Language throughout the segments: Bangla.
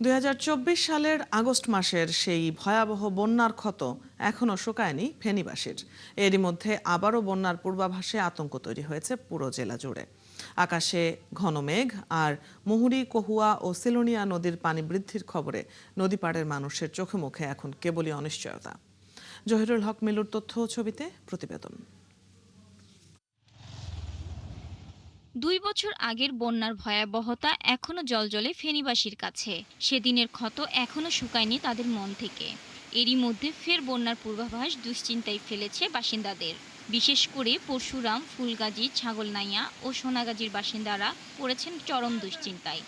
২০২৪ সালের আগস্ট মাসের সেই ভয়াবহ বন্যার ক্ষত এখনও শুকায়নি ফেনীবাসীর। এরই মধ্যে আবারও বন্যার পূর্বাভাসে আতঙ্ক তৈরি হয়েছে পুরো জেলা জুড়ে। আকাশে ঘন মেঘ আর মুহুরী, কহুয়া ও সিলোনিয়া নদীর পানি বৃদ্ধির খবরে নদীপাড়ের মানুষের চোখে মুখে এখন কেবলই অনিশ্চয়তা। জহিরুল হক মিলুর তথ্য ও ছবিতে প্রতিবেদন। ২ বছর আগের বন্যার ভয়াবহতা এখনো জলজলে ফেনীবাসীর কাছে। সেদিনের ক্ষত এখনো শুকায়নি তাদের মন থেকে। এরই মধ্যে ফের বন্যার পূর্বাভাস দুশ্চিন্তায় ফেলেছে বাসিন্দাদের। বিশেষ করে পরশুরাম, ফুলগাজী, ছাগলনাইয়া ও সোনাগাজীর বাসিন্দারা পড়েছেন চরম দুশ্চিন্তায়।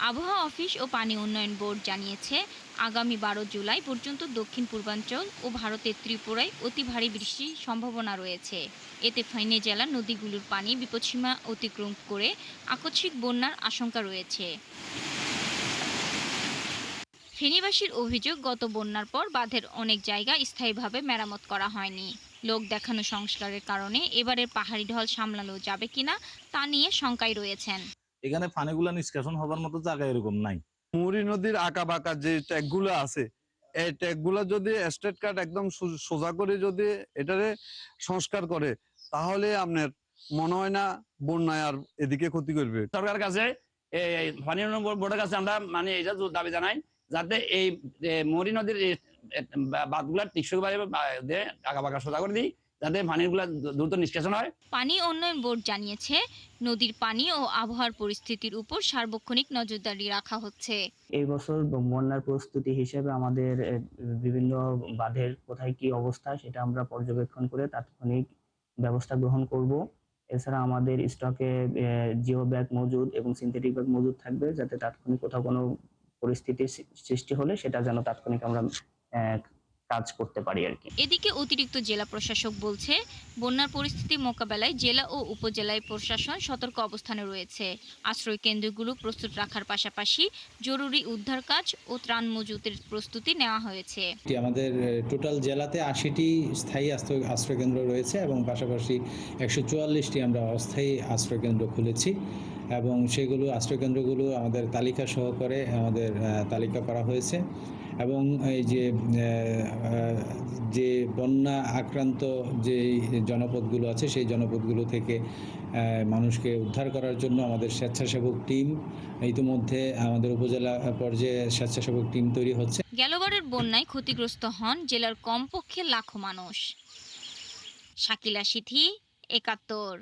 আবহাওয়া অফিস ও পানি উন্নয়ন বোর্ড জানিয়েছে, আগামী ১২ জুলাই পর্যন্ত দক্ষিণ পূর্বাঞ্চল ও ভারতের ত্রিপুরায় অতি ভারী বৃষ্টির সম্ভাবনা রয়েছে। এতে ফেনী জেলার নদীগুলোর পানি বিপদসীমা অতিক্রম করে আকস্মিক বন্যার আশঙ্কা রয়েছে। ফেনীবাসীর অভিযোগ, গত বন্যার পর বাঁধের অনেক জায়গা স্থায়ীভাবে মেরামত করা হয়নি। লোক দেখানো সংস্কারের কারণে এবারের পাহাড়ি ঢল সামলানো যাবে কিনা তা নিয়ে শঙ্কায় রয়েছেন। এখানে পানিগুলা নিষ্কাশন হবার মতো জায়গা এরকম নাই। মুহুরী নদীর আঁকা বাঁকা যে ট্যাগ গুলো আছে, এই ট্যাগ গুলো যদি স্ট্রেট কাট একদম সোজা করে যদি এটারে সংস্কার করে, তাহলে আপনার মনে হয় না বন্যায় আর এদিকে ক্ষতি করবে। সরকারের কাছে পানি উন্নয়ন বোর্ডের কাছে আমরা মানে এটা দাবি জানাই, যাতে এই মরি নদীর বাঁধগুলা টিকসইভাবে আঁকা বাঁকা সোজা করে দিই, যাতে পানিগুলা দ্রুত নিষ্কাশন হয়। পানি উন্নয়ন বোর্ড জানিয়েছে, নদীর পানি ও আবহাওয়ার পরিস্থিতির উপর সার্বক্ষণিক নজরদারি রাখা হচ্ছে। এই বছর বন্যার প্রস্তুতি হিসেবে আমাদের বিভিন্ন বাঁধের কোথায় কি অবস্থা সেটা আমরা পর্যবেক্ষণ করে তাৎক্ষণিক ব্যবস্থা গ্রহণ করব। এছাড়া আমাদের স্টকে জিও ব্যাগ মজুদ এবং সিনথেটিক ব্যাগ মজুদ থাকবে, যাতে তাৎক্ষণিক কোথাও কোনো পরিস্থিতির সৃষ্টি হলে সেটা যেন তাৎক্ষণিক আমরা কাজ করতে পারি আর কি। এদিকে অতিরিক্ত জেলা প্রশাসক বলছে, বন্যার পরিস্থিতি মোকাবেলায় জেলা ও উপজেলায় প্রশাসন সতর্ক অবস্থানে রয়েছে। আশ্রয় কেন্দ্রগুলো প্রস্তুত রাখার পাশাপাশি জরুরি উদ্ধার কাজ ও ত্রাণ মজুতের প্রস্তুতি নেওয়া হয়েছে। আমাদের টোটাল জেলাতে ৮০টি স্থায়ী আশ্রয়কেন্দ্র রয়েছে এবং পাশাপাশি ১৪৪টি আমরা অস্থায়ী আশ্রয়কেন্দ্র খুলেছি এবং সেগুলো আশ্রয়কেন্দ্রগুলো আমাদের তালিকা সহকারে আমাদের তালিকা করা হয়েছে এবং এই যে বন্যা আক্রান্ত যে জনপদগুলো আছে সেই জনপদগুলো থেকে মানুষকে উদ্ধার করার জন্য আমাদের স্বেচ্ছাসেবক টিম ইতিমধ্যে আমাদের উপজেলা পর্যায়ে স্বেচ্ছাসেবক টিম তৈরি হচ্ছে। গেলবারের বন্যায় ক্ষতিগ্রস্ত হন জেলার কমপক্ষে লাখো মানুষ। শাকিলা সিথি, ৭১।